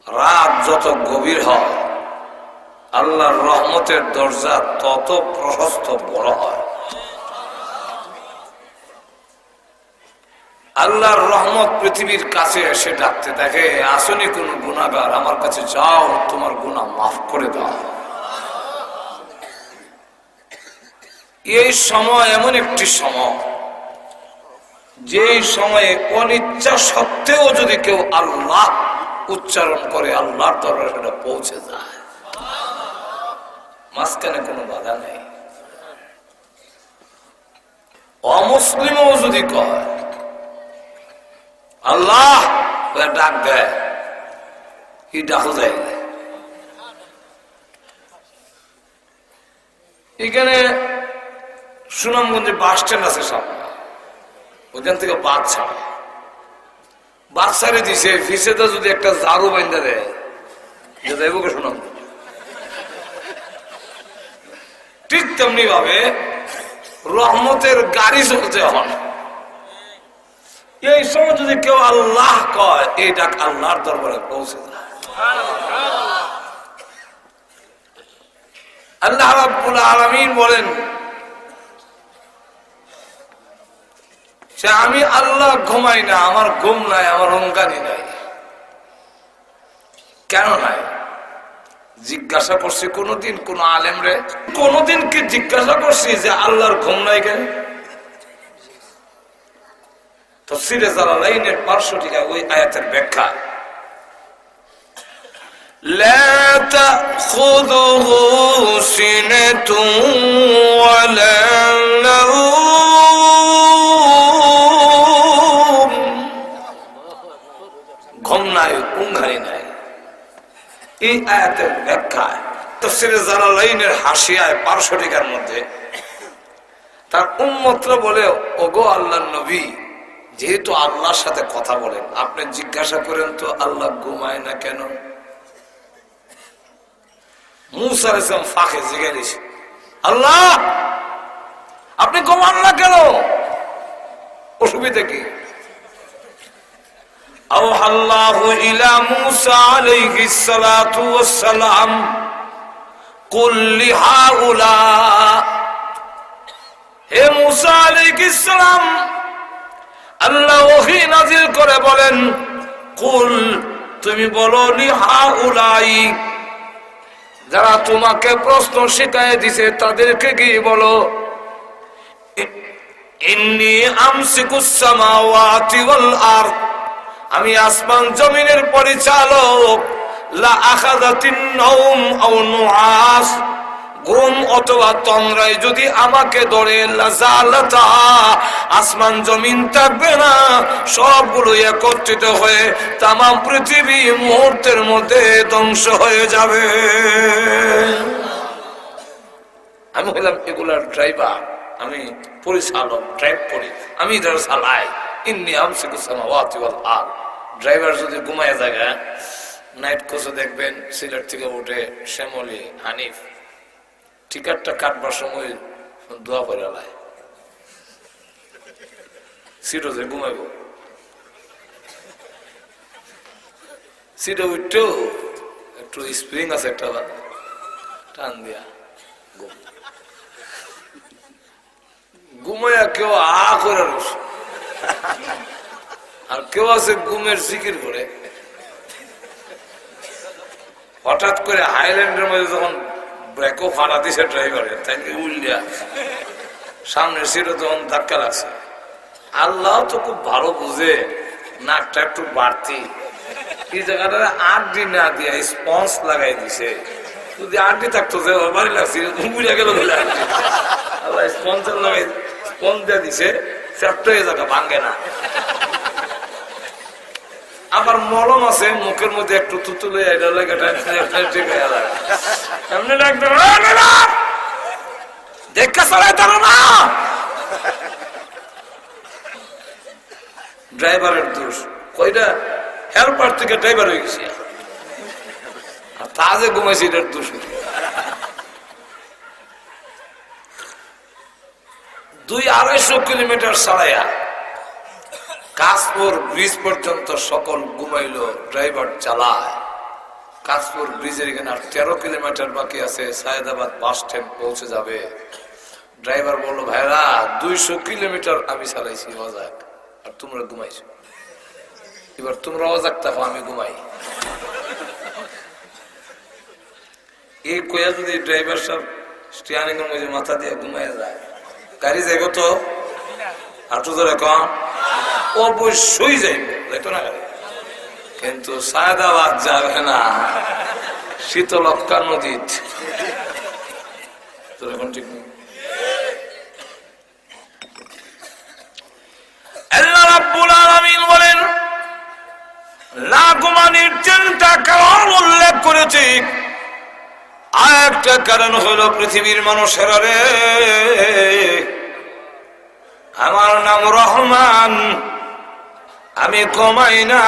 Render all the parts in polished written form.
রাত যত গভীর হয় আল্লাহর রহমতের দরজা তত প্রশস্ত বড় হয়। আল্লাহর রহমত পৃথিবীর কাছে এসে ডাকতে থাকে, আসনি কোন গুনাহগার, আমার কাছে যাও, তোমার গুনাহ মাফ করে দাও। এই সময় এমন একটি সময়, যেই সময়ে অনিচ্ছা সত্ত্বেও যদি কেউ আল্লাহ উচ্চারণ করে আল্লাহর দরবারে সেটা পৌঁছে যায়, মাঝখানে কোনো বাধা নেই। অমুসলিমও যদি কয় আল্লাহ ডাক দেয়, কি ডাকো যায়। এখানে সুনামগঞ্জে বাস স্ট্যান্ড আছে সামনে, ওইখান থেকে বাস ছাড়ে, বাস ছাড়ে দিছে, ফিসেতে যদি একটা ঝাড়ু বাইন্দা দেয় যাইব কে সুনামগঞ্জ। ঠিক তেমনি ভাবে রহমতের গাড়ি চলছে এখন। এই সময় যদি কেউ আল্লাহ কয়, এই ডাক আল্লাহর দরবারে পৌঁছে যায়। আল্লাহ রাব্বুল আলামিন বলেন যে আমি আল্লাহ ঘুমাই না, আমার ঘুম নাই, আমার অঙ্গানি নাই। কেন নাই? জিজ্ঞাসা করছি কোনদিন কোন আলেম রে, কোনদিন কি জিজ্ঞাসা করছি যে আল্লাহর ঘুম নাই কেন? তাফসীরে জালালাইনের 500 টিকা ওই আয়াতের ব্যাখ্যা, লা তাখুযুহু সিনাতুন ওয়ালা নাওম, ঘুম নাই, ঘুমঘানি নাই। এই আয়াতের ব্যাখ্যায় তাফসীরে জালালাইনের হাসিয়ায় 500 টিকার মধ্যে তার উম্মতরা বলে, ওগো আল্লাহর নবী, যেহেতু আল্লাহর সাথে কথা বলেন, আপনি জিজ্ঞাসা করেন তো আল্লাহ ঘুমায় না কেন? মুসা আলাইহিস সালাম ফাঁকে জিজ্ঞাসা, আল্লাহ আপনি ঘুমান না কেন, অসুবিধা কি? আওহাল্লাহু ইলা মুসা আলাইহিস সালাতু ওয়াস সালাম কুল লিহাউলা, হে মুসা আলাইহিস সালাম, আল্লাহ ওহী নাযিল করে বলেন, কুল তুমি বলো, লিহাউলাই যারা তোমাকে প্রশ্ন শিখায় দিছে তাদেরকে গিয়ে বলো, ইন্নী আমসিকুস সামাওয়াতি ওয়াল আরদ, আমি আসমান জমিনের পরিচালক, লা আখাযাতিন নাওম আও নুআস, ঘুম অথবা তন্দ্রায় যদি আমাকে ধরে, লাজালাতা আসমান জমিন থাকবে না, সবগুলো একত্রিত হয়ে তামাম পৃথিবী মুহূর্তের মধ্যে ধ্বংস হয়ে যাবে। আমি হলাম এগুলার ড্রাইভার, আমি পরিচালক, ড্রাইভ করি, আমি যারা চালাই। ইন্নী আমসিকুস সামাওয়াতি ওয়াল আরদ, ড্রাইভার যদি ঘুমায় জায়গা, নাইট কোচে দেখবেন সিলেট থেকে উঠে শ্যামলী, হানিফ টিকারটা কাটবার সময় দোয়া করে লাই, সিটও যে ঘুমাইব, সিটে উঠতেও একটু স্প্রিং আছে একটা টান দিয়া ঘুমাইয়া কেউ আ করে রস, আর কেউ আছে ঘুমের জিকির করে। হঠাৎ করে হাইল্যান্ডের মধ্যে যখন ব্রেকও ফাড়া দিছে ড্রাইভারের, তাই উল্লিয়া সামনের সিটে তখন ধাক্কা লাগছে। আল্লাহ তো খুব ভালো বুঝে, নাকটা একটু বাড়তি, এই জায়গাটা 8 দিন না দিয়া স্পঞ্জ লাগাই দিছে। যদি 8 দিন থাকতো যে বাড়ি লাগছে, ঘুমিয়ে গেল আল্লাহ স্পঞ্জ লাগাই, স্পঞ্জ দিয়ে দিছে, সেটা এই জায়গা ভাঙ্গে না। আবার মলম আছে মুখের মধ্যে একটু তুতুলে, এটা লাগে এমনি দেখা চলাই তারা না, ড্রাইভারের দোষ। কয়টা হেল্পার থেকে ড্রাইভার হয়ে গেছে, আর তা যে ঘুমাইছে এটার দোষ। 200-250 কিলোমিটার চালাইয়া কাশপুর ব্রিজ পর্যন্ত সকল ঘুমাইল, ড্রাইভার চালায়, কাশপুর ব্রিজের এখানে আর 13 কিলোমিটার বাকি আছে, সায়েদাবাদ বাস স্ট্যান্ড পৌঁছে যাবে। ড্রাইভার বললো, ভাইরা 200 কিলোমিটার আমি চালাইছি অজাক, আর তোমরা ঘুমাইছো, এবার তোমরা অজাক থাকো, আমি ঘুমাই। এই কয়া যদি ড্রাইভার সব স্টিয়ারিং এর মধ্যে মাথা দিয়ে ঘুমাই যায়, গাড়ি যাইব তো হাঁটু ধরে কম অবশ্যই যাইব, যাইতো না গাড়ি। কিন্তু সায়েদাবাদ যাবে না, শীতলক্ষ্যা নদীত। এখন ঠিক নেই। আল্লাহ রাব্বুল আলামিন বলেন, না ঘুমানোর 3টা কারণ উল্লেখ করেছে। আর একটা কারণ হলো, পৃথিবীর মানুষেরা রে, আমার নাম রহমান, আমি ঘুমাই না।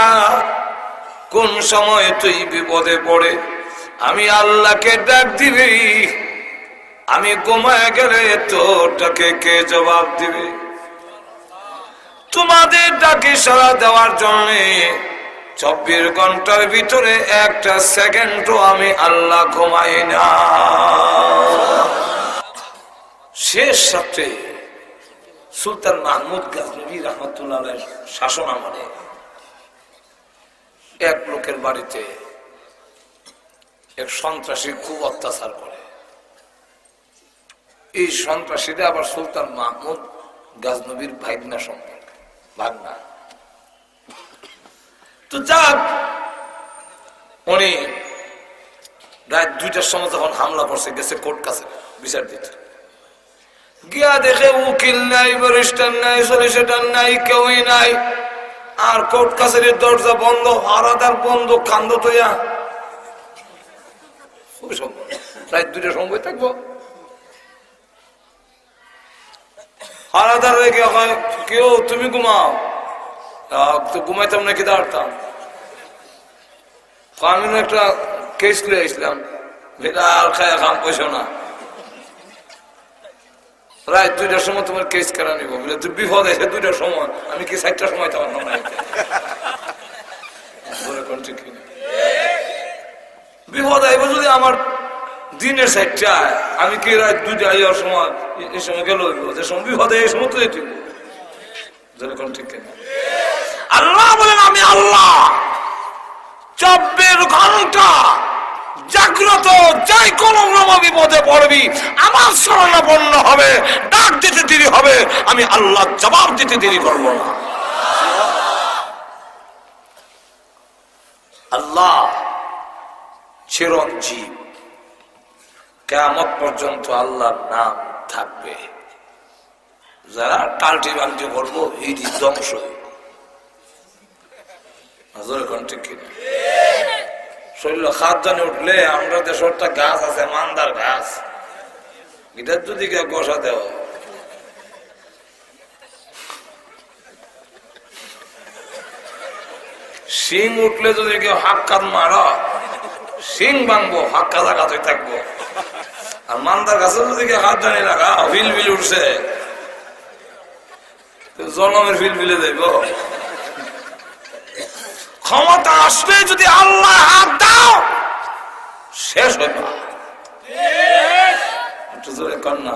কোন সময় তুই বিপদে পড়ে আমি আল্লাহকে ডাক দিবি, আমি ঘুমায় গেলে তোর ডাকে কে জবাব দিবে? তোমাদের ডাকে সাড়া দেওয়ার জন্য 24 ঘন্টার ভিতরে একটা সেকেন্ডও আমি আল্লাহ ঘুমাই না। শেষ সাথে সুলতান মাহমুদ গাজনবী রহমতুল্লাহ আলাইহির শাসন আমলে এক লোকের বাড়িতে এক সন্ত্রাসী খুব অত্যাচার করে। এই সন্ত্রাসীরা আবার সুলতান মাহমুদ গাজনবীর ভাগনা সম্পর্কে, ভাগনা। তো যাক, উনি রাত 2টার সময় যখন হামলা করছে, গেছে কোর্ট কাছে বিচার দিতে, গিয়া দেখে উকিল নাই, ব্যারিস্টার নাই, সলিসিটর নাই, কেউই নাই। আর কোর্ট কাছারির দরজা বন্ধ, আরাদার বন্ধ, কান্দ তোয়া। রাত 2টার সময় থাকবো। আরাদার রেখে হয়, কেউ তুমি ঘুমাও, তো ঘুমাইতাম নাকি দাঁড়তাম। আমি একটা কেস লিয়ে আসলাম, বিরাল খায়া খাম পয়সা না, রাত 2টার সময় তোমার কেস কেনা নিব বলে, তুই বিপদ আছে 2টার সময়, আমি কি 4টার সময় তোমার না? বিপদ আইব যদি আমার দিনের 4টায়, আমি কি রাত 2টায় আইয়ার সময় এই সময় গেল, যে সময় বিপদ এই সময় তো যেতে যেরকম ঠিক কিনা? আল্লাহ বলেন, আমি আল্লাহ 24 ঘন্টা জাগ্রত, যাই কোন বিপদে পড়বি আমার শরণাপন্ন হবে, ডাক দিতে দেরি হবে, আমি আল্লাহ জবাব দিতে দেরি করব না। আল্লাহ চিরঞ্জীব, কিয়ামত পর্যন্ত আল্লাহর নাম থাকবে। যারা টাল্টি বাল্টি করবো এই ধ্বংস। শরীর খাদ্যানে উঠলে আমরা দেশটা গাছ আছে, মান্দার গাছ, এটার যদি কেউ বসা দেও, শিং উঠলে যদি কেউ হাক্কাত মারা, শিং ভাঙবো, হাক্কা জাগাতে থাকবো। আর মান্দার গাছে যদি কেউ হাত জানি লাগা, বিল বিল উঠছে, জনমের বিল বিলে যাইব। ক্ষমতা আসলে যদি আল্লাহ হাত দাও, শেষ হইবা। কন্যা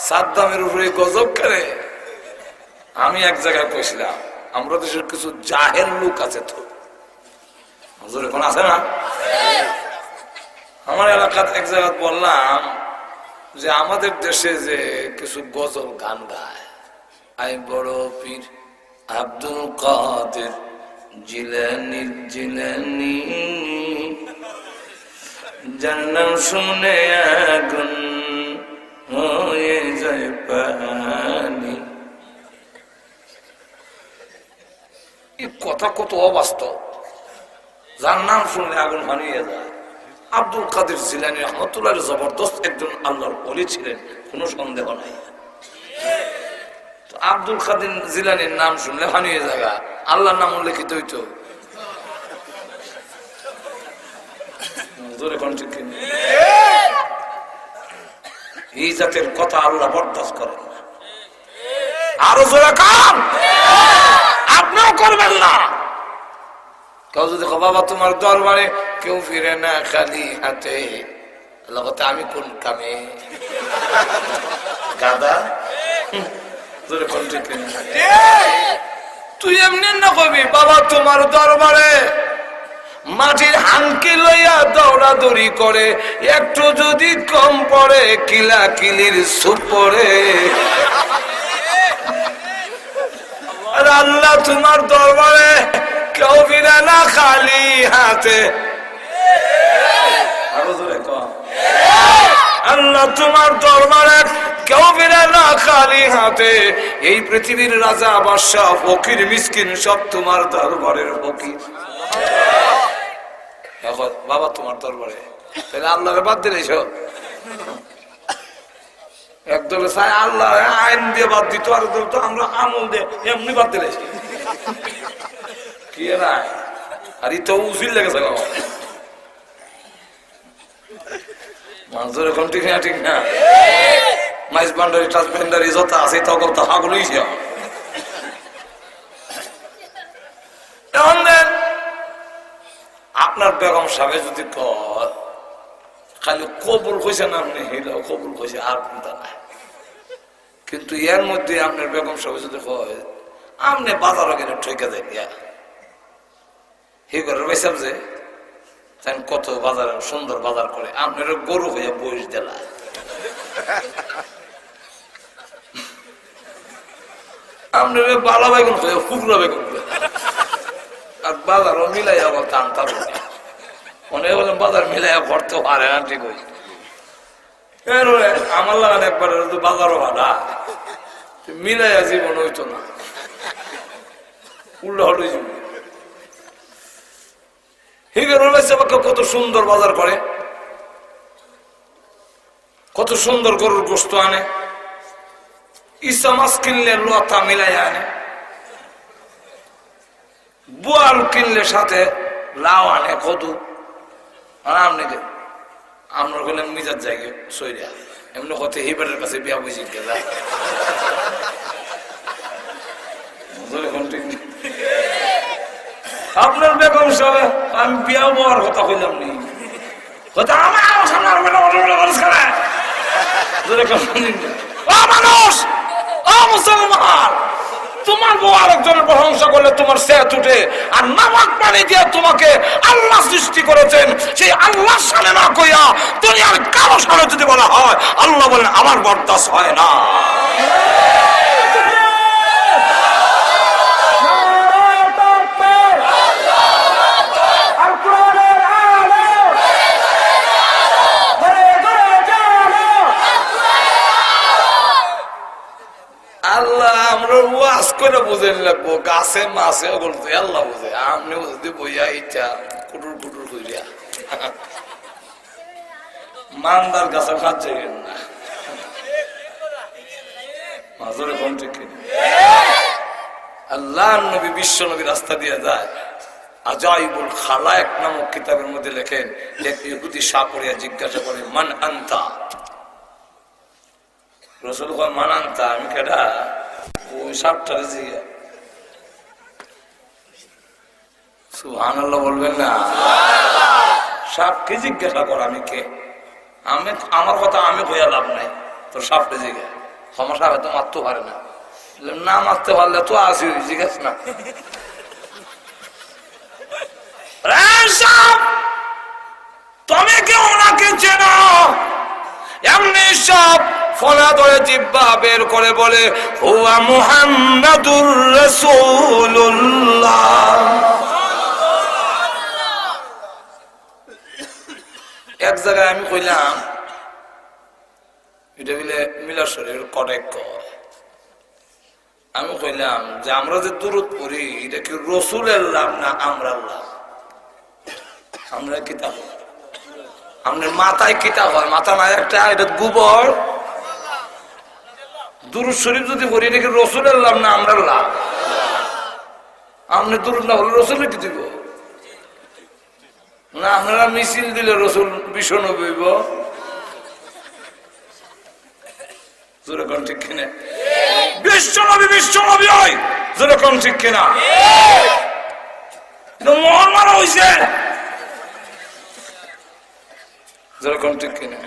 সাদ্দামের উপরে গজব করে। আমি এক জায়গায় কইছিলাম, আমরা দেশের কিছু জাহেল লোক আছে, তো এখন আছে না? আমার এলাকার এক জায়গায় বললাম যে আমাদের দেশে যে কিছু গজল গান গায়, আই বড় পীর আব্দুল কাদের জিলানী জিলানী, জান্নাম শুনে আগুন হয়ে যায় পানি। এই কথা কত অবাস্তব, যার নাম শুনলে আগুন হানিয়ে যায়। আব্দুল কাদের জিলানী রহমতুল্লাহ জবরদস্ত একজন আল্লাহর ওলি ছিলেন, কোনো সন্দেহ নাই। আব্দুল কাদের জিলানীর নাম শুনলে হানিয়ে জায়গা, আল্লাহর নাম উল্লেখিত হইতো। এই জাতের কথা আল্লাহ বরদাস্ত করেন না। আরো জোরে কান, আপনিও করবেন না। কেউ যদি বাবা তোমার দরবারে কেউ ফিরে না খালি হাতে, আমি কোন কামে গাদা? তুই এমনি না কবি বাবা তোমার দরবারে মাটির হাঙ্কি লইয়া দৌড়াদৌড়ি করে, একটু যদি কম পড়ে কিলা কিলির সুপ পড়ে। আল্লাহ তোমার দরবারে কেউ ফিরে না খালি হাতে। আল্লাহ তোমার দরবারে কেউ ফিরে না খালি হাতে। এই পৃথিবীর রাজা বাদশা ফকির মিসকিন সব তোমার দরবারের ফকির। বাবা তোমার দরবারে তাহলে আল্লাহরে বাদ দিলে একদলে চাই আল্লাহ আইন দিয়ে বাদ দিত, আর তো আমরা আমল দিয়ে এমনি বাদ দিলে কি নাই। আর ই তো উচিত লেগেছে বাবা মানুষের এখন ঠিক না, ঠিক না। মাইস বান্ডারি ট্রান্সপেন্ডারি যত আছে তখন তো হাগুলোই আপনার বেগম সাহেব যদি খালি কবুল কইছে না আপনি হেলাও কবুল কইছে আর কোনটা নাই, কিন্তু এর মধ্যে আপনার বেগম সাহেব যদি কয় আপনি বাজারও গেলে ঠকে দেন হে করে ভাইসাব যে কত বাজার সুন্দর বাজার করে আপনার গরু হয়ে বয়স দিলা আপনার বালা বেগুন হয়ে ফুকরা বেগুন আর বাজারও মিলাইয়া বল টানতা অনেক বলেন বাজার মিলাইয়া ভরতে পারে না, ঠিক হয়েছে। আমার লাগান একবার বাজারও ভাড়া মিলাইয়া জীবন হইতো না, উল্টা হল জীবন। কত সুন্দর বাজার করে, কত সুন্দর গরুর গোস্ত আনে, ইসা মাছ কিনলে লতা মিলাই আনে, বোয়াল কিনলে সাথে লাউ আনে কদু। আর আপনি আমরা বললাম মিজার জায়গায় সইরা এমনি কত হিবারের কাছে বিয়া বুঝি গেলা আপনার বেগম সাহেব আমি বিয়া হওয়ার কথা কইলাম নি, কথা আমার মানুষ মুসলমান তোমার বউ আরেকজনের প্রশংসা করলে তোমার সেট উঠে, আর নামাক পানি দিয়ে তোমাকে আল্লাহ সৃষ্টি করেছেন সেই আল্লাহ সামনে না কইয়া দুনিয়ার কারো সামনে যদি বলা হয় আল্লাহ বলেন আমার বরদাস্ত হয় না। আল্লাহ আমরা ওয়াজ করে বুঝেন লাগবো, গাছে মাছে বলতে আল্লাহ বুঝে, আপনি বুঝতে বইয়া ইচ্ছা কুটুর কুটুর কইরা মানদার গাছে খাচ্ছে না মাজরে কোন ঠিক। আল্লাহ নবী বিশ্ব নবী রাস্তা দিয়ে যায়, আজাইবুল খালায়েক নামক কিতাবের মধ্যে লেখেন, এক ইহুদি সাপড়িয়া জিজ্ঞাসা করে মান আনতা, রসুল মান আনতা, আমি কেডা? ওই সাপটারে জিজ্ঞা সুবহানাল্লাহ বলবেন না, সাপকে জিজ্ঞাসা কর আমি কে, আমি আমার কথা আমি কইয়া লাভ নাই, তোর সাপটা জিজ্ঞা সমস্যা হয়তো মারতে পারে না, না মারতে পারলে তো আসি জিজ্ঞাস না। তুমি কি ওনাকে চেনো? এমনি সব ফলা ধরে জিহ্বা বের করে বলে হুয়া মুহাম্মাদুর রাসূলুল্লাহ। এক জায়গায় আমি কইলাম এটা বলে মিলার শরীর কটেক, আমি কইলাম যে আমরা যে দুরূদ পড়ি এটা কি রাসূলের লাভ না আমরার লাভ? আমরা কিতাব আমাদের মাথায় কিতাব হয়, মাথা নাই একটা, এটা গোবর। দুরূদ শরীফ যদি পড়ি এটা কি রাসূলের লাভ না আমরার লাভ? আপনি দুরূদ না হলে রাসূলের কি দিব না? আপনারা মিছিল দিলে রাসূল ভীষণ হইব, যেরকম ঠিক কিনা বিশ্বনবী বিশ্বনবী হয়, যেরকম ঠিক কিনা। মোহর মারা হয়েছে যেরকম ঠিক কিনা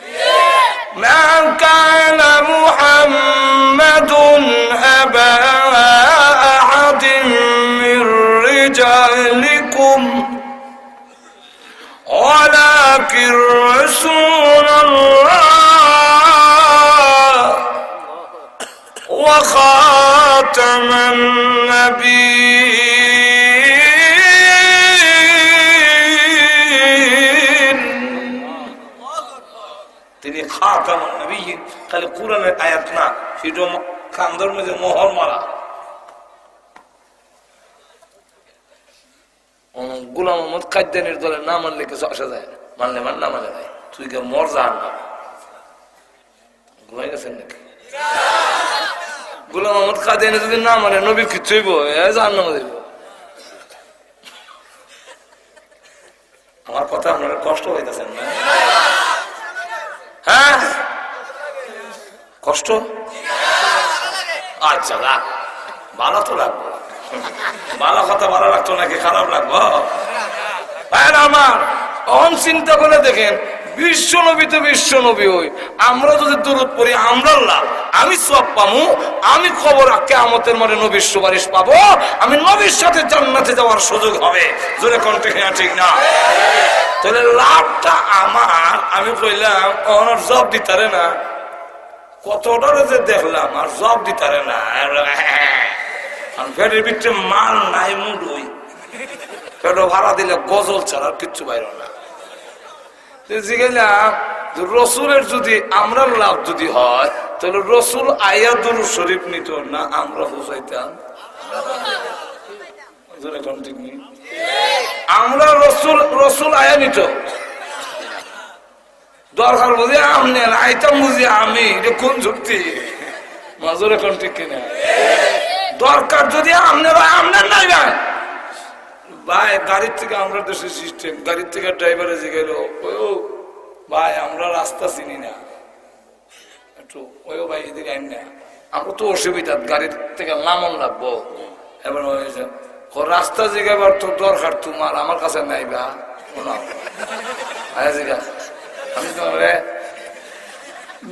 ما كان محمد أبا أحد من رجالكم ولكن رسول الله وخاتم النبيين তিনি খাতামুন নবিয়্যিন খালি কোরআনের আয়াত না সেটা কান্দর মধ্যে মোহর মারা গোলাম মোহাম্মদ কাদ্দানির দলের না মানলে কিছু আসা যায় মানলে মান না মানে যায় তুই কে মর যা না ঘুমাই গেছেন নাকি গোলাম মোহাম্মদ কাদ্দানি যদি না মানে নবী কিচ্ছু হইব জাহান্নামে যাইব আমার কথা আপনারা কষ্ট হইতেছেন না হ্যাঁ কষ্ট আচ্ছা রাখ ভালো তো লাগবো ভালো কথা ভালো লাগতো নাকি খারাপ লাগবো আমার অন চিন্তা করে দেখেন বিশ্ব নবী তো বিশ্ব নবী হই আমরা যদি দূরত পড়ি আমরা লাভ আমি সব পাবো আমি খবর কিয়ামতের মাঠে নবীর সুপারিশ পাবো আমি নবীর সাথে জান্নাতে যাওয়ার সুযোগ হবে জোরে কোন ঠিক না তাহলে লাভটা আমার আমি কইলাম ওনার জব দিতারে না কতটা যে দেখলাম আর জব দিতারে না পেটের ভিতরে মাল নাই মুড হই পেট ভাড়া দিলে গজল ছাড়া কিচ্ছু বাইর না জিজ্ঞাসা রসুলের যদি আমরা লাভ যদি হয় তাহলে রসুল আয়াতুল শরীফ নিত না আমরা বুঝাইতাম আমরা রসুল আয়া নিত দরকার বুঝি আমনে আইতাম বুঝি আমি এটা কোন যুক্তি মাজুর এখন ঠিক কিনা দরকার যদি আপনারা আপনার নাই ভাই ভাই গাড়ির থেকে আমরা দেশের সিস্টেম গাড়ির থেকে ড্রাইভারে জিগাইল ভাই আমরা রাস্তা চিনি না একটু ওই ভাই এদিকে আইন না আমরা তো অসুবিধা গাড়ির থেকে নামন লাগবো এবার হয়েছে রাস্তা জিগাবার তো দরকার তোমার আমার কাছে নাই বা জিগা আমি তোমারে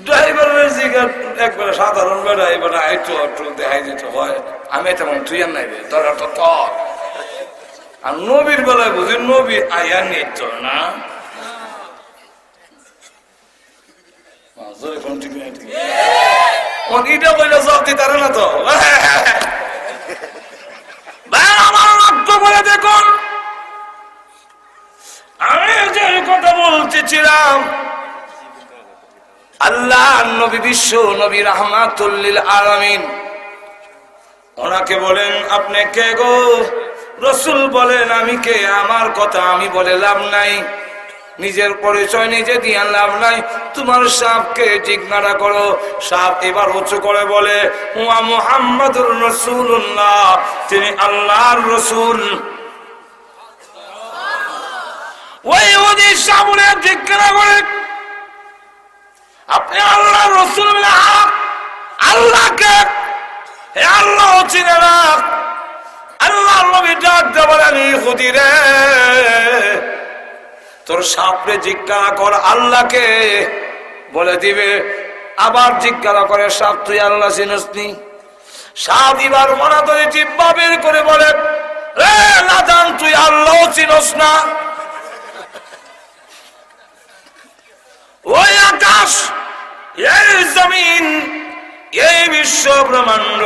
ড্রাইভারের জিগা একবারে সাধারণ বেড়া এবার একটু একটু দেখাই দিতে হয় আমি তেমন তুই আর নাই দরকার তো তোর আর নবীর বেলায় বুঝি নবী আয়া নিত না এটা বললে জব দিতারে না তো আমার লক্ষ্য করে দেখুন আমি যে কথা বলতেছিলাম আল্লাহ নবী বিশ্ব নবী রাহমাতুল লিল আলামিন ওনাকে বলেন আপনি কে গো রাসূল বলেন আমি কে আমার কথা আমি বলে লাভ নাই নিজের পরিচয় নিজে দিয়ে লাভ নাই তোমার সাপকে জিজ্ঞাসা করো সাপ এবার উঁচু করে বলে হুয়া মুহাম্মাদুর রাসূলুল্লাহ তিনি আল্লাহর রাসূল ওই ওদের সামনে জিজ্ঞাসা করে আপনি আল্লাহর রাসূল না আল্লাহকে হে আল্লাহ চিনে না আল্লাহর নবী ডাক দিয়ে বলেন ইহুদি রে তোর সাপরে জিজ্ঞাসা কর আল্লাহকে বলে দিবে আবার জিজ্ঞাসা করে সাপ তুই আল্লাহ চিনিস নি সাপ এবার মনা ধরে জিহ্বা বের করে বলে রে লাদান তুই আল্লাহ চিনিস না ওই আকাশ এই জমিন এই বিশ্ব ব্রহ্মাণ্ড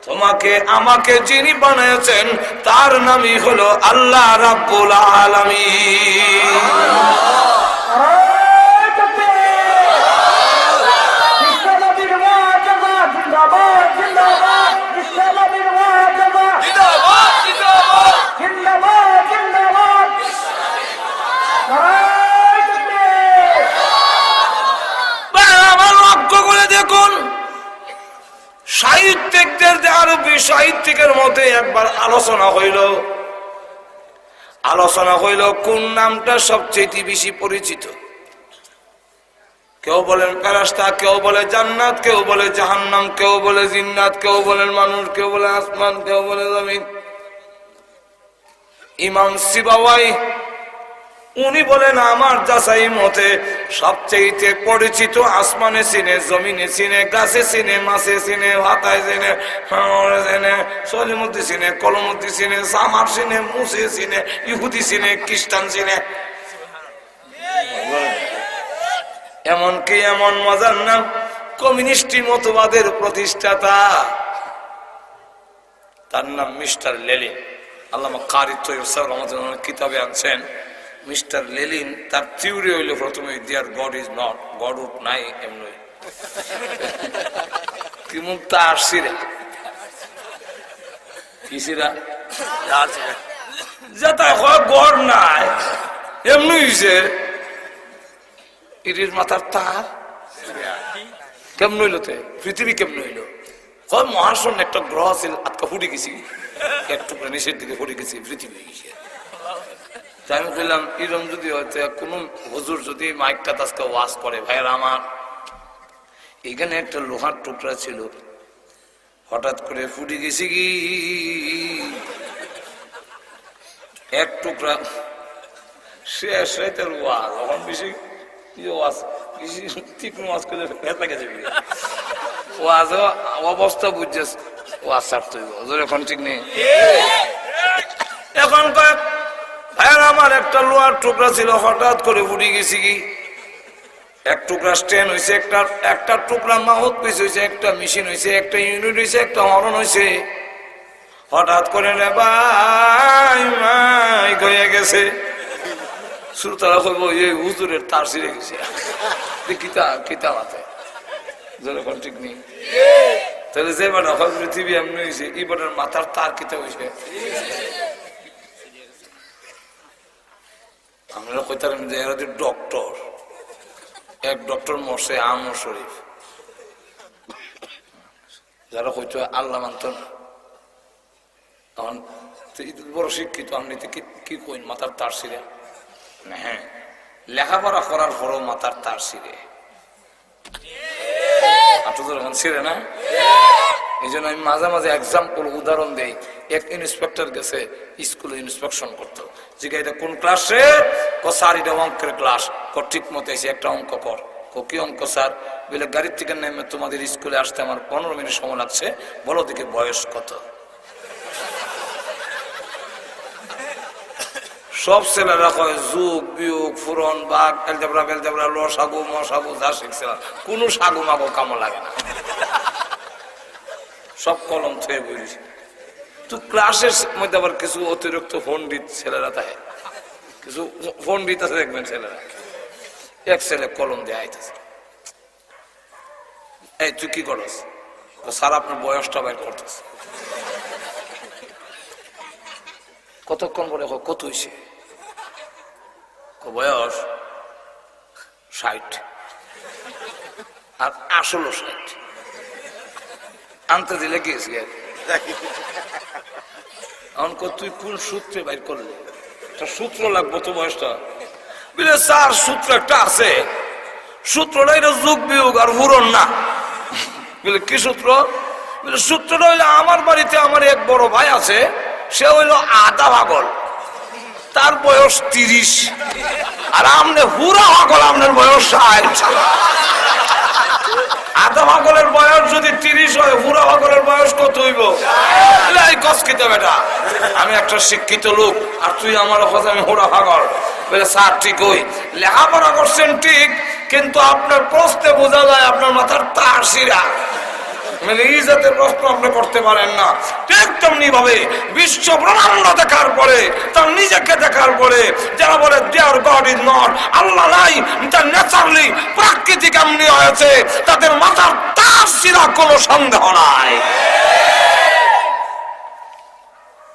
তোমাকে আমাকে যিনি বানিয়েছেন তার নামই হলো আল্লাহ রাব্বুল আলামিন আমার লক্ষ্য করে দেখুন সাহিত্যিকদের আরবি সাহিত্যিকের মধ্যে একবার আলোচনা হইল কোন নামটা সবচেয়ে বেশি পরিচিত কেউ বলেন ফেরেশতা কেউ বলে জান্নাত কেউ বলে জাহান্নাম কেউ বলে জিন্নাত কেউ বলেন মানুষ কেউ বলে আসমান কেউ বলে জমিন ইমাম সিবাওয়াই উনি বলেন আমার যাচাই মতে সবচেয়ে পরিচিত আসমানে চিনে, জমিনে চিনে, গাছে চিনে, মাছে চিনে, হাতায় চিনে, চিনে, সলিমুদ্দি চিনে, কলমুদ্দি চিনে, সামার চিনে, মুসে চিনে, ইহুদি চিনে, খ্রিস্টান চিনে। এমনকি এমন মজার নাম কমিউনিস্ট মতবাদের প্রতিষ্ঠাতা, তার নাম মিস্টার লেলিন। আল্লামা কারি তৈয়ব সাহেব রহমাতুল্লাহ কিতাবে আনছেন মিস্টার লেলিন তার থিওরি হইল প্রথমে দেয়ার গড ইজ নট, গড উঠ নাই এমনি কিন্তু তার সিরা কি সিরা যেটা হয় গড নাই এমনি হইছে ইটির মাথার তার কেমন হইল তে পৃথিবী কেমন হইল হয় মহাশূন্য একটা গ্রহ ছিল আটকা ফুটে গেছি একটু নিচের দিকে ফুটে গেছি পৃথিবী হয়ে গেছে। আমি বললাম এরকম যদি হয়তো কোন হুজুর যদি মাইকটা আজকে ওয়াজ করে ভাইয়ের আমার এখানে একটা লোহার টুকরা ছিল হঠাৎ করে ফুটে গেছি কি এক টুকরা শেষ তার ওয়াজ এখন বেশি ওয়াজ বেশি তীক্ষ্ণ ওয়াজ করলে ভেতা গেছে ওয়াজ অবস্থা বুঝছে ওয়াজ ছাড়তে হইব এখন ঠিক নেই। এখন কয়েক ভাইয়ের আমার একটা লোহার টুকরা ছিল হঠাৎ করে ফুটে গেছি কি এক টুকরা স্ট্যান্ড হয়েছে, একটা টুকরা মাউথ পিস হয়েছে, একটা মেশিন হয়েছে, একটা ইউনিট হয়েছে, একটা হরন হয়েছে। হঠাৎ করে রে ভাই মাই হয়ে গেছে শ্রোতারা কইব এই হুজুরের তার ছিঁড়ে গেছে কিতা কিতা মাথায় যখন ঠিক নেই। তাহলে যে বেটা হয় পৃথিবী এমনি হয়েছে এই বেটার মাথার তার কিতা হয়েছে। আমরা কইতাম যে এরা ডক্টর, এক ডক্টর মরছে আমর শরীফ, যারা কইতো আল্লাহ মানত না তখন বড় শিক্ষিত আপনি কি কইন মাথার তার ছিঁড়ে। হ্যাঁ লেখাপড়া করার পরও মাথার তার ছিঁড়ে এখন ছিঁড়ে না। এই জন্য আমি মাঝে মাঝে এক্সাম্পল উদাহরণ দেই। এক ইন্সপেক্টর গেছে স্কুলে ইন্সপেকশন করতো, জিজ্ঞাসা এটা কোন ক্লাসে? স্যার এটা অঙ্কের ক্লাস। ঠিক মতো এসে একটা অঙ্ক কর। কি অঙ্ক স্যার? বলে গাড়ির থেকে নেমে তোমাদের স্কুলে আসতে আমার 15 মিনিট সময় লাগছে, বলো দেখি বয়স কত? সব ছেলেরা কয় যুগ বিয়োগ ফুরন বাঘ এলজেব্রা বেলজেব্রা লসাগু মশাগু যা শিখছে কোনো সাগু মাগো কামো লাগে না, সব কলম থয়ে বইছে। তো ক্লাসের মধ্যে আবার কিছু অতিরিক্ত পণ্ডিত ছেলেরা থাকে, কিছু পণ্ডিত আছে দেখবেন ছেলেরা। এক ছেলে কলম দিয়ে আইতেছে, এই তুই কি করস? স্যার আপনার বয়সটা বের করতেছে। কতক্ষণ পরে কত হয়েছে? বয়স 60। আর আসলে 60 আনতে দিলে গেছি। এখন তুই কোন সূত্রে বাইর করলি? একটা সূত্র লাগবো তো বয়সটা। বলে স্যার সূত্র একটা আছে, সূত্রটা এটা যোগ বিয়োগ আর হুরন না। বলে কি সূত্র? বলে সূত্রটা হইলো আমার বাড়িতে আমার এক বড় ভাই আছে, সে হইলো আধা পাগল, তার বয়স 30, আর আমনে হুরা পাগল, আপনার বয়স 60। আধা পাগলের বয়স যদি 30 হয়, হুরা পাগলের বয়স কত হইব? বেটা আমি একটা শিক্ষিত লোক আর তুই আমার কথা আমি হুরা পাগল। বলে স্যার ঠিক ওই লেখাপড়া করছেন ঠিক, কিন্তু আপনার প্রশ্নে বোঝা যায় আপনার মাথার তার শিরা, মানে এই জাতের প্রশ্ন আপনি করতে পারেন না। ঠিক তেমনি ভাবে বিশ্ব ব্রহ্মাণ্ড দেখার পরে, তার নিজেকে দেখার পরে যারা বলে দেয়ার গড ইজ নট, আল্লাহ নাই, তার ন্যাচারালি প্রাকৃতিক এমনি হয়েছে, তাদের মাথার তার শিরা কোনো সন্দেহ নাই।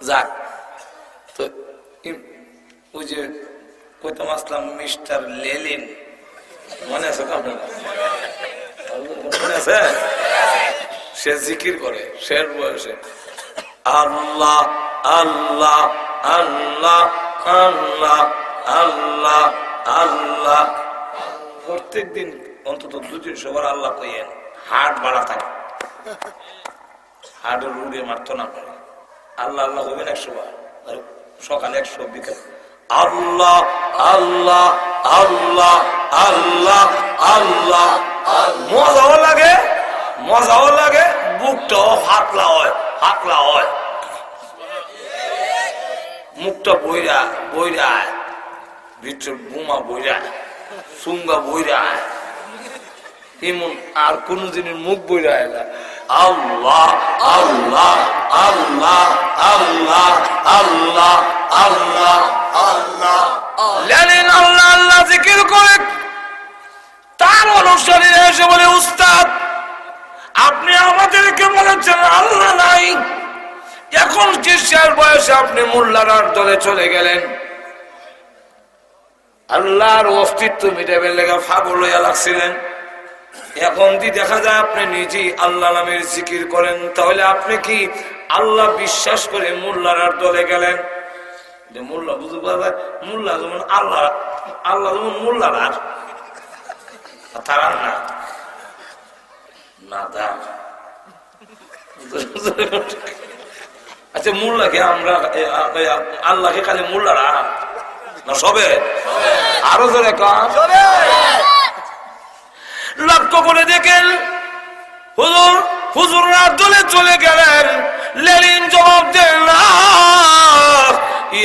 যাক, তো ওই যে কইতাম আসলাম মিস্টার লেলিন, মনে আছে তো আপনার? মনে আছে? সে জিকির করে শের বয়সে আল্লাহ আল্লাহ আল্লাহ আল্লাহ আল্লাহ আল্লাহ। প্রত্যেক দিন অন্তত 2-300 বার আল্লাহ কইয়েন। হার্ট বাড়া থাকে, হার্টের রুগে মারতো না পারে। আল্লাহ আল্লাহ হইবেন 100 বার, সকালে 100 বিকেল আল্লাহ আল্লাহ আল্লাহ আল্লাহ আল্লাহ। মজাও লাগে বুকটাও হাতলা হয় মুখটা বইরা ভিতরে বোমা বইরা সুঙ্গা বইরা এমন আর কোন জিনিস মুখ বইরা এলা আল্লাহ আল্লাহ আল্লাহ আল্লাহ আল্লাহ আল্লাহ আল্লাহ লেনিন আল্লাহ আল্লাহ জিকির করে। তার অনুসারীরা এসে বলে উস্তাদ আপনি আমাদেরকে বলেছেন আল্লাহ নাই, এখন শেষ বয়সে আপনি মোল্লার দলে চলে গেলেন, আল্লাহর অস্তিত্ব মিটাবের লেগে পাগল হইয়া লাগছিলেন, এখন কি দেখা যায় আপনি নিজেই আল্লাহ নামের জিকির করেন, তাহলে আপনি কি আল্লাহ বিশ্বাস করে মোল্লার দলে গেলেন? মোল্লা বুঝতে পারবে মোল্লা যেমন আল্লাহ আল্লাহ যেমন মোল্লার আর তারা না দা। আচ্ছা মোল্লাকে আমরা আল্লাহকে খালি মোল্লারা না সবে আরো জোরে লক্ষ্য করে দেখেন হুজুররা দলে চলে গেলেন। লেনিন জবাব দেন না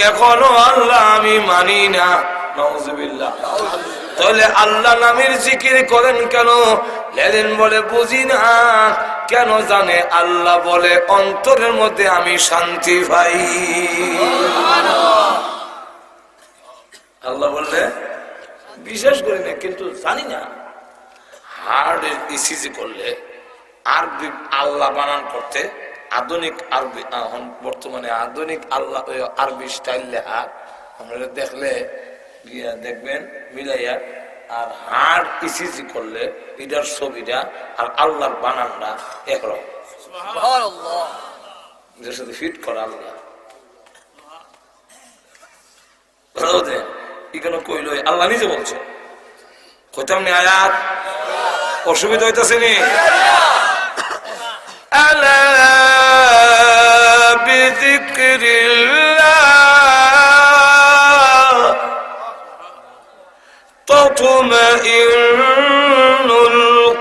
এখনো আল্লাহ আমি মানি না। নাউজুবিল্লাহ। তাহলে আল্লাহ নামের জিকির করেন কেন? লেনিন বলে বুঝি না। কেন জানে? আল্লাহ বলে অন্তরের মধ্যে আমি শান্তি পাই। আল্লাহ বললে বিশ্বাস করি না, কিন্তু জানি না। হার্টের ইসিজি করলে আরবি আল্লাহ বানান করতে আধুনিক আরবি বর্তমানে আধুনিক আল্লাহ আরবি স্টাইল লেখা আপনারা দেখলে গিয়া দেখবেন মিলাইয়া, আর হার্ট ইসিজি করলে এটার ছবিটা আর আল্লাহর বানানটা একরকম, যার সাথে ফিট করা আল্লাহ। এখানে কইল আল্লাহ নিজে বলছে, কইতাম নি আয়াত, অসুবিধা হইতেছে নি? আলা বিযিকরিল্লাহ তাতমাইন্নুল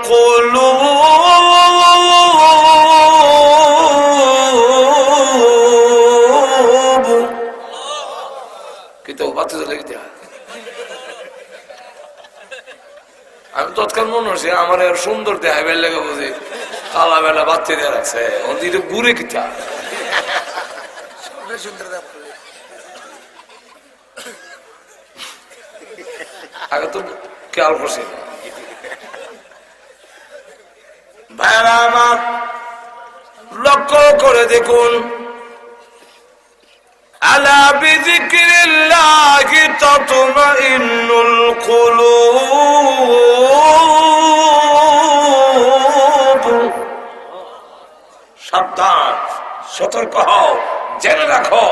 কুলুব। কি তো বাতি লেগে আমি তৎকাল মনে হচ্ছে আমার সুন্দর দেখাইবার লেগে বুঝি কালা বেলা বাচ্চা দিয়ে রাখছে ঘুরে কিতা আগে তো খেয়াল করছি ভাইরা আমার। লক্ষ্য করে দেখুন আলা বিযিকরিল্লাহি তাতমাইন্নুল কুলুব। সাবধান, সতর্ক হও, জেনে রাখো,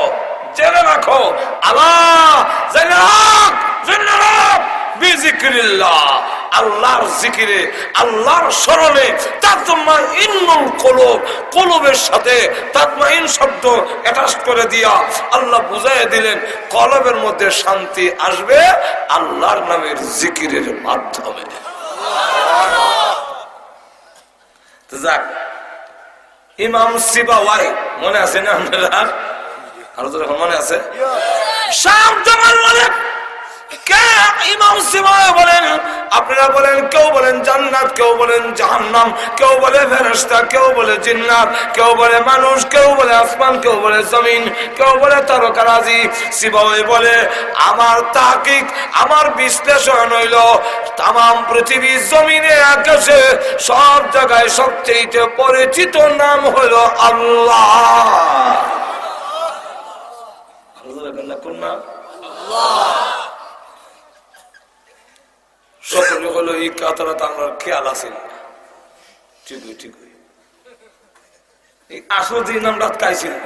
জেনে রাখো। আল্লাহ জেনে রাখ, জেনে রাখ। বিযিকরিল্লাহ, আল্লাহর জিকিরে, আল্লাহর স্মরণে তাতমাইন্নুল কুলুব, কুলুবের সাথে তাতমাইন শব্দ অ্যাটাচ করে দিয়া আল্লাহ বুঝাইয়া দিলেন কলবের মধ্যে শান্তি আসবে আল্লাহর নামের জিকিরের মাধ্যমে। যাক, ইমাম সিবাওয়াই মনে আছে না আপনারা? আরো তো মনে আছে? শাহ জামাল মালিক কে ইমাম সিবাওয়াই বলেন। আপনারা বলেন, কেউ বলেন জান্নাত, কেউ বলেন জাহান্নাম, কেউ বলে ফেরেশতা, কেউ বলে জিন্নাত, কেউ বলে মানুষ, কেউ বলে আসমান, কেউ বলে জমিন, কেউ বলে তারকারাজি। সিবাওয়াই বলে আমার তাহকিক, আমার বিশ্লেষণ হইল তামাম পৃথিবী, জমিনে, আকাশে সব জায়গায় সবচেয়ে পরিচিত নাম হইল আল্লাহ। কোন নাম? সকলে হলো এই কথাটা তো আমরা খেয়াল আছে না। ঠিকই ঠিকই আসল দিন আমরা কাইছি না,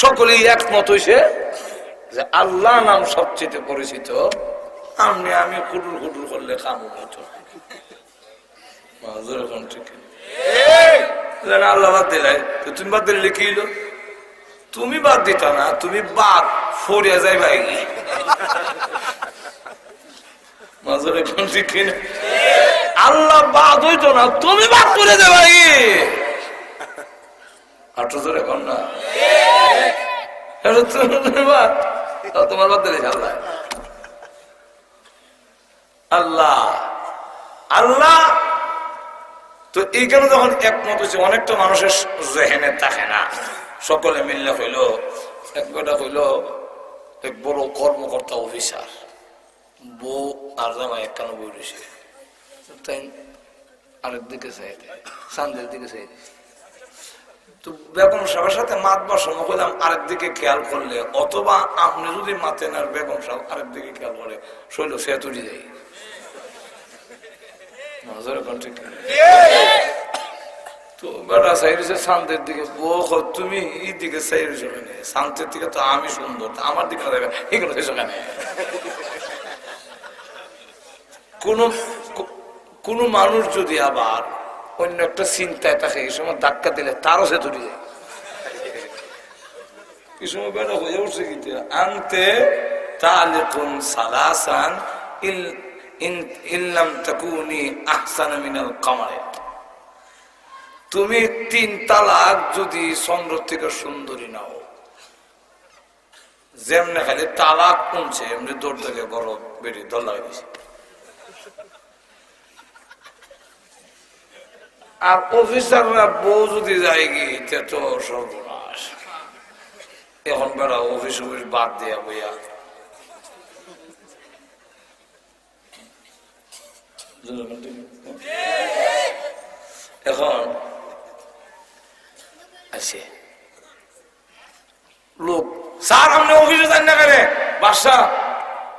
সকলেই একমত হইছে যে আল্লাহ নাম সবচেয়ে পরিচিত। আমি কুটুর কুটুর করলে কাম হতো ঠিক। আল্লাহ বাদ দিলাই, তুমি বাদ দিলে কি হইলো? তুমি বাদ দিতা না, তুমি বাদ ফরিয়া যাই ভাই মাজরে কোন ঠিক না? আল্লাহ বাদ হইতো না, তুমি বাদ করে দে ভাই। আটো ধরে কর না, তোমার বাদ দিলে আল্লাহ আল্লাহ আল্লাহ। তো এইখানে যখন একমত হয়েছে, অনেকটা মানুষের জেহেনে থাকে না, সকলে মিললে হইল একটা হইল এক বড় কর্মকর্তা অফিসার, বউ আর জামাই একখানো বই রয়েছে, তাই আরেক দিকে চাইতে চান্দের দিকে চাইতে। তো বেগম সাহেবের সাথে মাত বসানো করলাম আরেক দিকে খেয়াল করলে, অথবা আপনি যদি মাতেন আর বেগম সাহেব আরেক দিকে খেয়াল করে শৈল সে তুলি যায়। তো বেটা চাইছে শান্তের দিকে, বউ তুমি এই দিকে চাইছ কেন? শান্তের দিকে তো আমি সুন্দর, আমার দিকে এগুলো কেন? কোন মানুষ যদি আবার অন্য একটা চিন্তায় থাকে, এই সময় ধাক্কা দিলে তারও সে তুলে যায়। এই সময় বেটা হয়ে উঠছে কিন্তু আনতে তাহলে কোন সালাসান ইল্লাম তাকুনি আহসানা মিনাল কামারে। তুমি 3 তালাক যদি চন্দ্র থেকে সুন্দরী নাও, যেমনে খালি তালাক কমছে এমনি দৌড় থেকে বড় বেড়ে দল লাগাই দিছে। আর অফিসাররা বউ যদি যায় গিয়ে তো সর্বনাশ। এখন বেড়া অফিস বাদ দেয়া বইয়া এখন আছে লোক, স্যার আপনি অফিসে যান না কেন? বাসা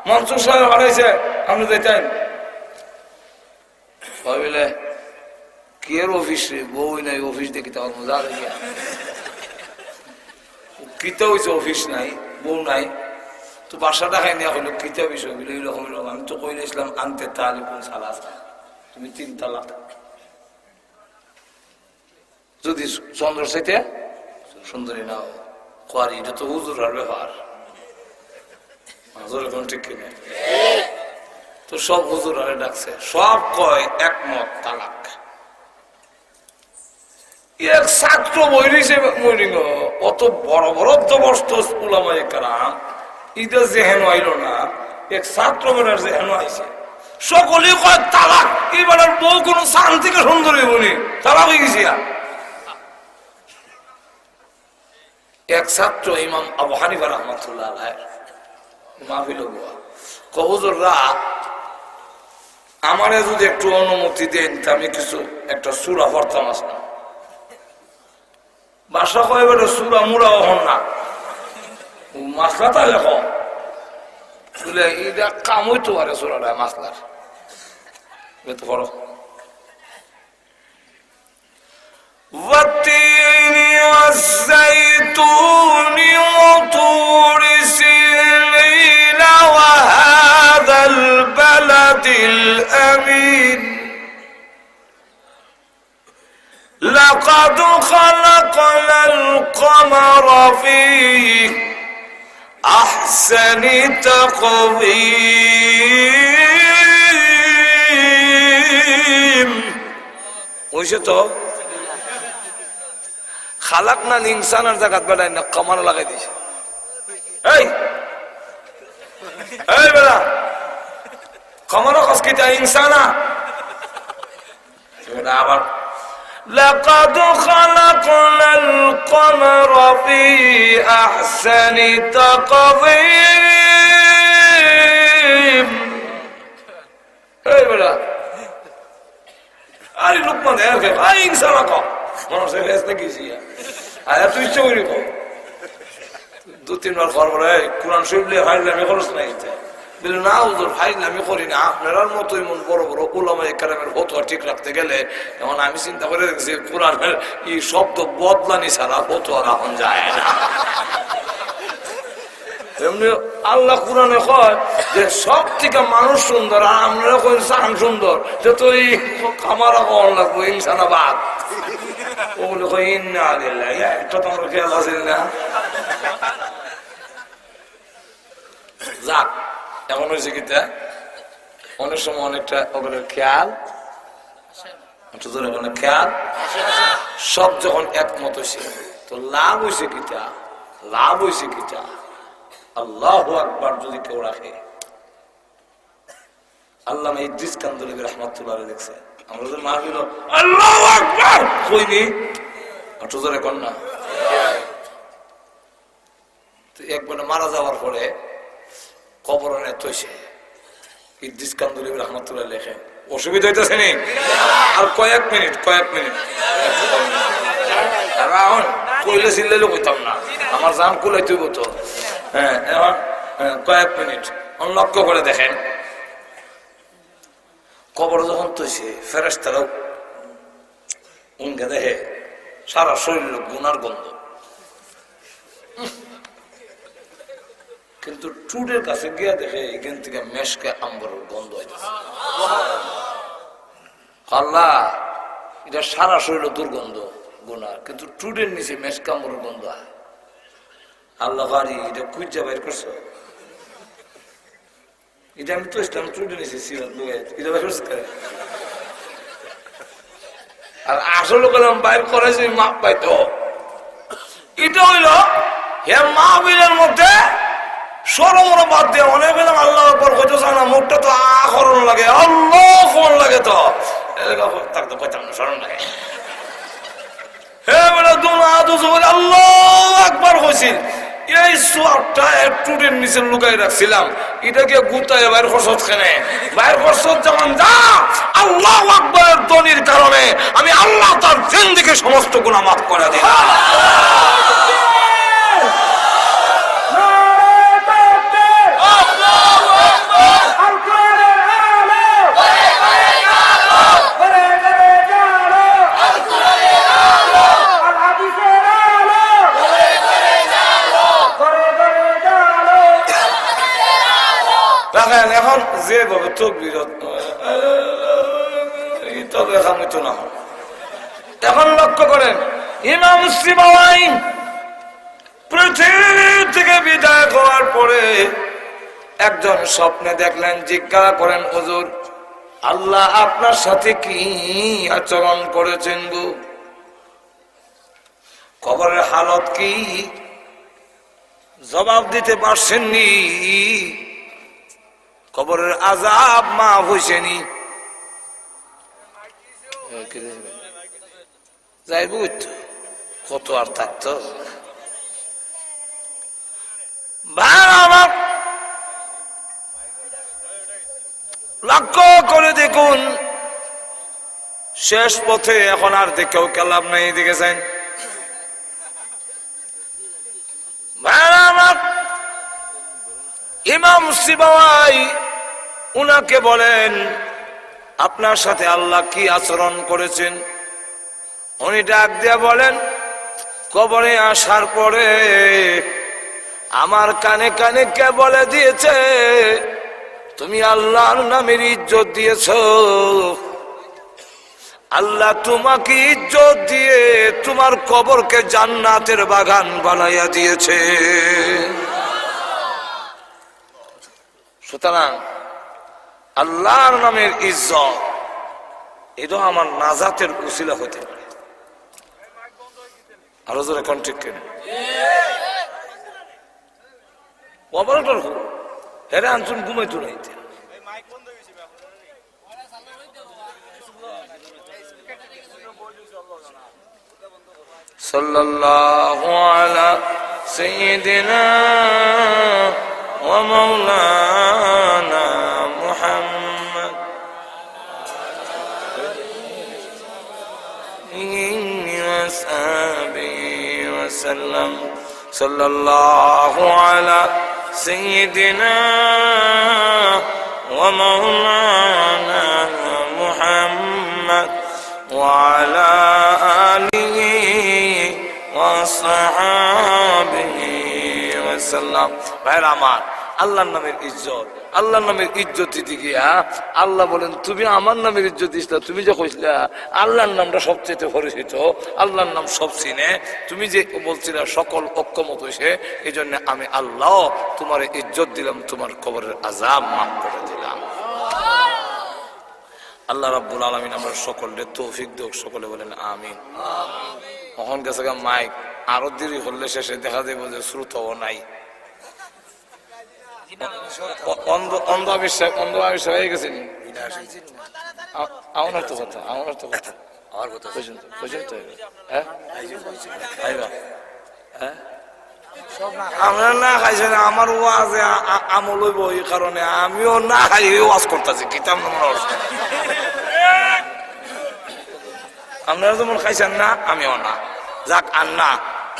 মনসুর সাহেব হারাইছে, আপনি যাইতেন ভাবিলে কি এর অফিস রে? বউ নাই, অফিস দেখি তখন মজা দেখিয়া কিতা হয়েছে, অফিস নাই, বউ নাই, তো বাসাটা খাই নেওয়া হইলো কিতা বিষয় হইলো এইরকম এরকম। আমি তো কইলে ইসলাম আনতে তাহলে কোন সালাস, তুমি 3 তালাক যদি চন্দ্র চাইতে সুন্দরী নাও কোয়ারি, এটা তো হুজুর আর ব্যাপার, ঠিক কিনা? তো সব হুজুর আরে ডাকছে, সব কয় একমত তালাক। এক ছাত্র বইরিছে মরিং, অত বড় বড় দবস্ত উলামায়ে কেরাম, ইটা যেহেন আইল না, এক ছাত্র বেড়ার যেহেন আইছে, সকলে কয় তালাক। এবার বউ কোন শান থেকে সুন্দর হইবনি, তালাক হয়ে গেছি। এক ছাত্র ইমাম আবু হানিফা রাহমাতুল্লাহ আলাইহি মাহফিল বুয়া কবুজুররা আমারে যদি একটু অনুমতি দেন, আমি কিছু একটা সূরা পড়তাম। আসনা বাসা কয় বেটা সূরা মুরা হন না, মাসলা তা লেখ বলে এটা কাম হইতে পারে, সূরাটা মাসলার বেত পড়ো। والتين والزيتون وطور سينين وهذا البلد الأمين لقد خلقنا القمر في أحسن تقويم وشتو খালাকনা ইনসানের জায়গা বেড়ায় না কমানো লাগাই দিয়েছে। এই বেড়া কমানো কসকিটা ইনসানা আবার لقد خلقنا القمر في أحسن تقويم। এই বেড়া আরে লোকমান দেখে আই ইনসানা কম মানুষের ফেসতে গেছি আর তুই ইচ্ছে করি 2-3 বার খবর কোরআন শরীফ ফাইলামি খরচ নাই বলে না হুজুর ফাইলামি করি না, আপনার মতো এমন বড় বড় উলামায়ে কেরামের ফতোয়া ঠিক রাখতে গেলে এখন আমি চিন্তা করে দেখছি কোরআনের এই শব্দ বদলানি ছাড়া ফতোয়া রাখা যায় না। এমনি আল্লাহ কোরআনে কয় যে সব থেকে মানুষ সুন্দর, আর আমরা কই চান সুন্দর, যে তো এই কামারা কন লাগবো ইনসানাবাদ ওগুলো কই ইন্না লিল্লাহি, একটা তোমরা খেয়াল আছে না? যাক, এখন হয়েছে কিতা অনেক সময় অনেকটা ওগুলোর খেয়াল খেয়াল সব যখন একমত হয়েছে তো লাভ হয়েছে কিতা, লাভ হয়েছে কিতা। আল্লাহু আকবার যদি কেউ রাখে, আল্লামা ইদ্রিস কান্দরী রাহমাতুল্লাহ আলাইহি দেখছে আমরা তো মাহফিল আল্লাহু আকবার কইনি একটু জোরে কোন না। তো একবার মারা যাওয়ার পরে কবরনে তৈছে ইদ্রিস কান্দরী রাহমাতুল্লাহ লেখে অসুবিধা হইতেছে নি আর কয়েক মিনিট এখন কইলে চিল্লাইলে কইতাম না, আমার জান কুলাইতে হইব তো। হ্যাঁ, এখন কয়েক মিনিট লক্ষ্য করে দেখেন কবর যখন তৈছে ফেরেশতারাও উনকে দেখে সারা শরীর গুনার গন্ধ, কিন্তু টুডের কাছে গিয়া দেখে এখান থেকে মেশকে আম্বরের গন্ধ হইতেছে। আল্লাহ, এটা সারা শরীর দুর্গন্ধ গুনার, কিন্তু টুডের নিচে মেশকে আম্বরের গন্ধ। আল্লাহ বাড়ি এটা খুঁজা বাইর করছো, এটা আমি তো ইসলাম টুডে নিচে এটা বাইর করছে। আর আসল কলম বাইর করেছে মাপ পাইতো, এটা হইল হে মাহবিলের মধ্যে সরমর বাদ দিয়ে অনেক আল্লাহ আকবার কইতে চায় না, মুখটা তো আখরণ লাগে, আল্লাহ ফোন লাগে, তো তাকে তো কইতাম না, স্মরণ লাগে। হে বেলা দুনা দুজোর আল্লাহ আকবার কইছিল, এই সোয়াবটা টুটের নিচে লুকাই রাখছিলাম, এটাকে গুতায় বাইর খরচত খেনে বাইর খরচত যখন যা আল্লাহ আকবরের ধ্বনির কারণে আমি আল্লাহ তার জিন্দেগি সমস্ত গুনাহ মাফ করে দিলাম। এখন যেভাবে চোখ বিরত না, এখন লক্ষ্য করেন ইমাম সিবাওয়াই পৃথিবী থেকে বিদায় হওয়ার পরে একজন স্বপ্নে দেখলেন, জিজ্ঞাসা করেন হুজুর আল্লাহ আপনার সাথে কি আচরণ করেছেন গো, কবরের হালত কি? জবাব দিতে পারছেননি, কবরের আযাব মাফ হইছেনি। যাইব কত আর থাকতো। লক্ষ্য করে দেখুন শেষ পথে এখন আর দেখেও কালাম নাই, দেখেছেন ইমাম সিবাওয়াই উনাকে বলেন আপনার সাথে আল্লাহ কি আচরণ করেছেন? উনি ডাক দিয়া বলেন, কবরে আসার পরে আমার কানে কানে কে বলে দিয়েছে তুমি আল্লাহর নামের ইজ্জত দিয়েছ, আল্লাহ তোমাকে ইজ্জত দিয়ে তোমার কবরকে জান্নাতের বাগান বানাইয়া দিয়েছে। সুতরাং আল্লাহর নামের ইজ্জত এটা আমার নাজাতের উসিলা হতে পারে। আরো জোরে কোন ঠিক কেন অপারেটর হেরে আনছুন ঘুমাইতো নাইতে। সাল্লাল্লাহু আলা সাইয়্যিদিনা ওয়া মাওলানা মুহাম্মদ ওয়া সাহবিহি ওয়া সাল্লাম। সাল্লাল্লাহু আলা সাইয়্যিদিনা ওয়া মাওলানা মুহাম্মদ ওয়া আলা আলিহি ওয়া সাহবিহি ওয়া সাল্লাম। ভাইরা আমার, আল্লাহর নামের ইজ্জত। আল্লাহর নামের ইজ্জত দিতে গিয়া আল্লাহ বলেন তুমি আমার নামের ইজ্জত দিস না, তুমি যে কইছিলা আল্লাহর নামটা সবচেয়ে পরিচিত, আল্লাহর নাম সব চিনে, তুমি যে বলছিলা সকল ঐক্যমত হয়েছে, এই জন্য আমি আল্লাহ তোমার ইজ্জত দিলাম, তোমার কবরের আযাব মাফ করে দিলাম। আল্লাহ রাব্বুল আলামিন আমরা সকলের তৌফিক দেখ, সকলে বলেন আমিন। এখন গেছে মাইক, আরো দেরি করলে শেষে দেখা যাবে যে শ্রোতাও নাই। অন্ধ হয়ে গেছে নি আমার তো কথা, আমার তো কথা, আমার কথা পর্যন্ত হ্যাঁ হ্যাঁ আমরা না খাইছে না, আমার ওয়াজে আমল হইব, এই কারণে আমিও না খাই ওয়াজ করতেছি। কিতাব আপনারা যেমন খাইছেন না, আমিও না। যাক আর না,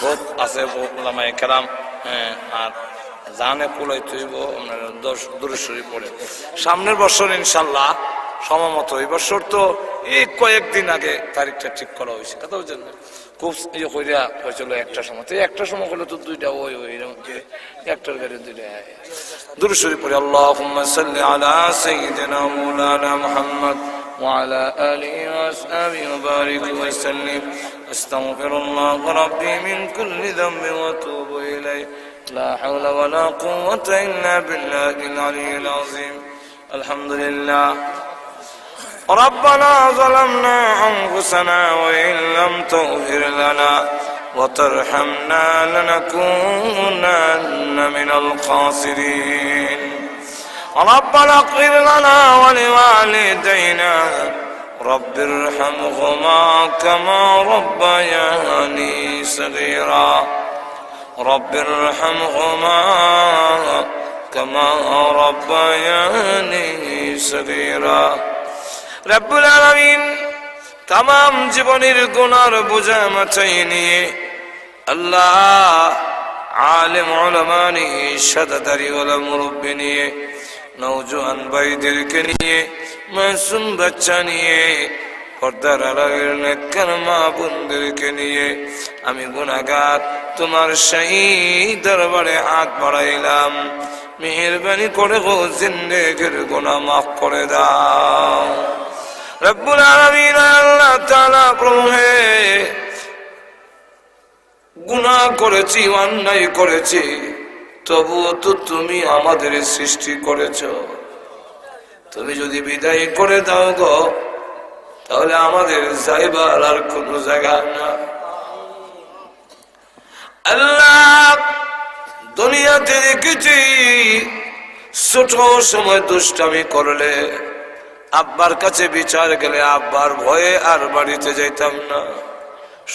বহুত আছে ওলামায়ে কেরাম, আর জানে কুলাই তুইব আপনার 10 দূরেশ্বরী পড়ে। সামনের বছর ইনশাল্লাহ সময়মতো, এই বছর তো এই কয়েকদিন আগে তারিখটা ঠিক করা হয়েছে, কথা বুঝছেন না? খুব ইয়ে করিয়া হয়েছিল একটা সময়, তো একটা সময় হলে তো দুইটা ওই একটার গাড়ি দুইটা দূরেশ্বরী পড়ে। আল্লাহুম্মা সাল্লি আলা সাইয়্যিদিনা মাওলানা মুহাম্মদ وعلى آله وأصحابه وبارك وسلم. أستغفر الله ربي من كل ذنب وأتوب إليه. لا حول ولا قوة إلا بالله العلي العظيم. الحمد لله. ربنا ظلمنا أنفسنا وإن لم تغفر لنا وترحمنا لنكونن من الخاسرين. ربنا اغفر لنا ولوالدينا رب ارحمهما كما ربياني صغيرا. رب ارحمهما كما ربياني صغيرا. رب العالمين तमाम জীবনের গুনার বোঝা মাথায় নিয়ে আল্লাহ আলেম উলামা নিয়ে শাদাদারি ওয়ালা মুরব্বি নিয়ে নওজোয়ান ভাইদেরকে নিয়ে মাসুম বাচ্চা নিয়ে পর্দার আড়ালের নেককার মা বোনদেরকে নিয়ে আমি গুনাহগার তোমার শাহী দরবারে হাত বাড়াইলাম। মেহেরবানি করে গো জিন্দেগির গুনাহ মাফ করে দাও রব্বুল আলামিন। আল্লাহ তাআলা প্রভু হে, গুনাহ করেছি, অন্যায় করেছি, তবুও তো তুমি আমাদের সৃষ্টি করেছ। তুমি যদি বিদায় করে দাও গো, তাহলে আমাদের যাইবার আর কোন জায়গা না। আল্লাহ দুনিয়াতে দেখেছি ছোট সময় দুষ্টামি করলে আব্বার কাছে বিচার গেলে আব্বার ভয়ে আর বাড়িতে যাইতাম না।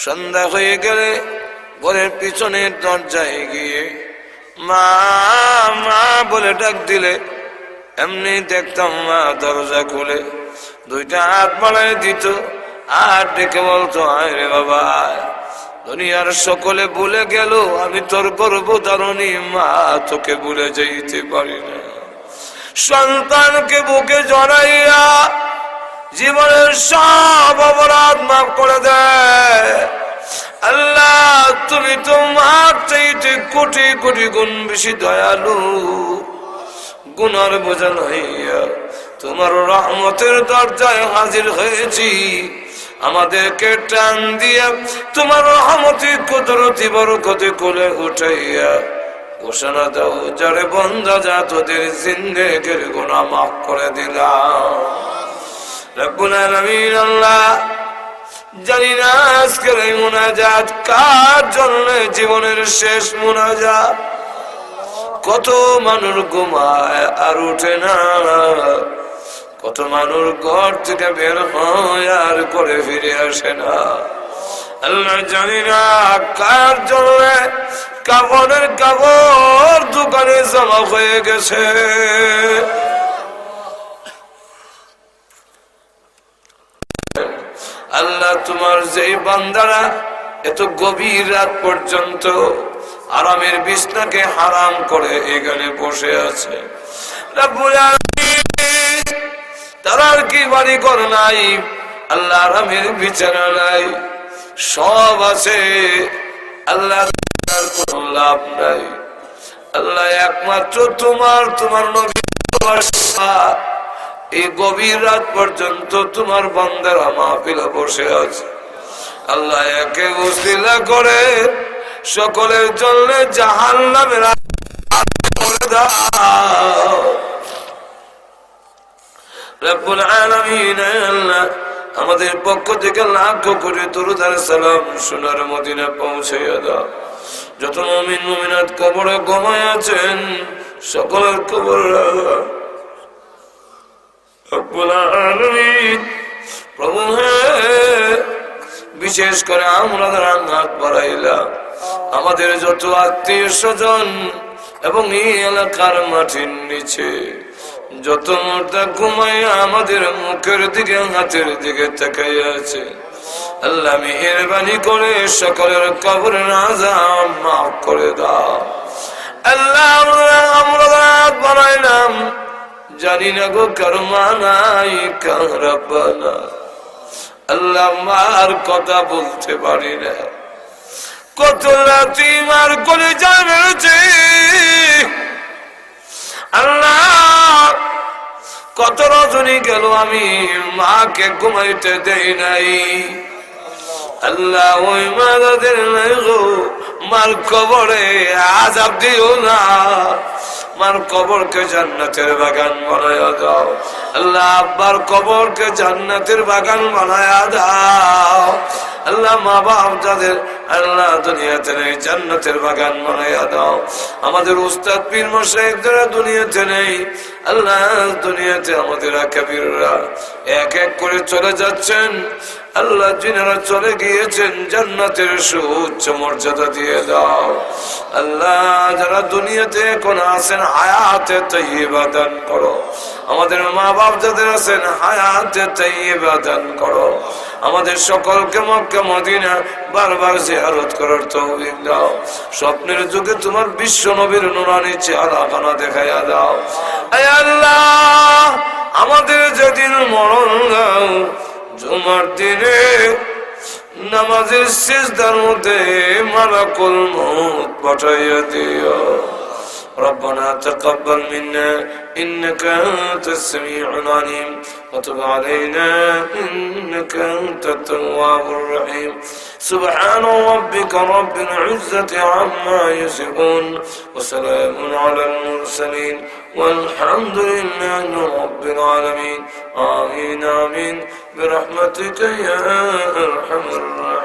সন্ধ্যা হয়ে গেলে ঘরের পিছনের দরজায় গিয়ে মা মা বলে ডাক দিলে এমনি দেখতাম মা দরজা খুলে দুইটা হাত বাড়ায় দিত আর ডেকে বলতো আয় রে বাবা। দুনিয়ার সকলে ভুলে গেল, আমি তোর গর্ভধারণী মা তোকে ভুলে যাইতে পারি না। সন্তানকে বুকে জড়াইয়া জীবনের সব অপরাধ মাফ করে দেয়। আল্লাহ তুমি তো মার চাইতে কোটি কোটি গুণ বেশি দয়ালু। গুনার বোঝা লইয়া তোমার রহমতের দরজায় হাজির হয়েছি। আমাদেরকে টান দিয়া তোমার রহমতি কুদরতি বরকতে কোলে উঠাইয়া ঘোষণা দাও, যারে বন্দা যা তোদের জিন্দেগির গুনাহ মাফ করে দিলাম। রব্বুল আলামিন আল্লাহ, জানি না আজকের এই মুনাজাত কার জন্য জীবনের শেষ মুনাজাত। কত মানুষ ঘুমায় আর উঠে না, কত মানুষ ঘর থেকে বের হয় আর করে ফিরে আসে না। আল্লাহ জানি না কার জন্য কাপড়ের কাপড় দোকানে জমা হয়ে গেছে। আল্লাহ তোমার যেই বান্দারা এত গভীর রাত পর্যন্ত আরামের বিছনাকে হারাম করে এখানে বসে আছে, রব্বুল আলামিন তার কি বাড়ি ঘর নাই, আল্লাহ আরামের বিছানা নাই, সব আছে আল্লাহ, কোনো লাভ নাই। আল্লাহ একমাত্র তোমার নবী এই গভীর রাত পর্যন্ত তোমার বান্দারা মাহফিলে বসে আছে। আল্লাহ একে ওসিলা করে সকলের জন্য জাহান্নামের করে দাও রব্বুল আলামিন। আল্লাহ আমাদের পক্ষ থেকে লাখ কোটি দরুদ আর সালাম সোনার মদিনা পৌঁছাইয়া দাও। যত মুমিন মুমিনাত কবরে ঘুমায় আছেন সকলের কবর রব্বুল আলামিন প্রভু বিশেষ করে আমরা হাত বাড়াইলাম আমাদের যত আত্মীয় স্বজন এবং এই এলাকার মাটির নিচে যত মুর্দা ঘুমাইয়া আমাদের মুখের দিকে হাতের দিকে তাকাইয়া আছে, আল্লাহ মেহেরবানি করে সকলের কবরের আযাব মাফ করে দাও। আল্লাহ আমরা রাত বানাইলাম জানি না গো কার মানাই কার রব্বানা। আল্লাহ মার কথা বলতে পারি না, কত রাতি মার করে জানেছে আল্লাহ, কত রজনী গেল আমি মাকে ঘুমাইতে দেই নাই। আল্লাহ ওই মাদের নাই গো মার কবরে আযাব দিও না, মার কবরকে জান্নাতের বাগান বানায়া দাও। আল্লাহ আব্বার কবরকে জান্নাতের বাগান বানায়া দাও। আল্লাহ মা বাপ যাদের আল্লাহ দুনিয়াতে নেই জান্নাতের বাগান বানায়া দাও। আমাদের উস্তাদ পীর মাশায়েখ যারা দুনিয়াতে নেই আল্লাহ দুনিয়াতে আমাদের আকাবিররা এক এক করে চলে যাচ্ছেন, আল্লাহ যিনারা চলে গিয়েছেন জান্নাতের সুউচ্চ মর্যাদা দিয়ে দাও। আল্লাহ যারা দুনিয়াতে এখন আছেন হায়াতে তাইয়্যিবা দান করো। আমাদের মা বাপ যাদের আছেন হায়াতে তাইয়্যিবা দান করো। আমাদের সকলকে মক্কা মদিনা বারবার জিয়ারত করার তৌফিক দাও। স্বপ্নের যুগে তোমার বিশ্ব নবীর নুরানি চেহারা দেখাইয়া দাও। আয় আল্লাহ আমাদের যেদিন মরণ দাও জুমার দিনে নামাজের সিজদার মধ্যে মালাকুল মউত পাঠাইয়া দিও। ربنا تقبل منا إنك أنت السميع العليم وتب علينا إنك أنت التواب الرحيم. سبحان ربك رب العزة عما يصفون وسلام على المرسلين والحمد لله رب العالمين. آمين آمين برحمتك يا أرحم الراحمين.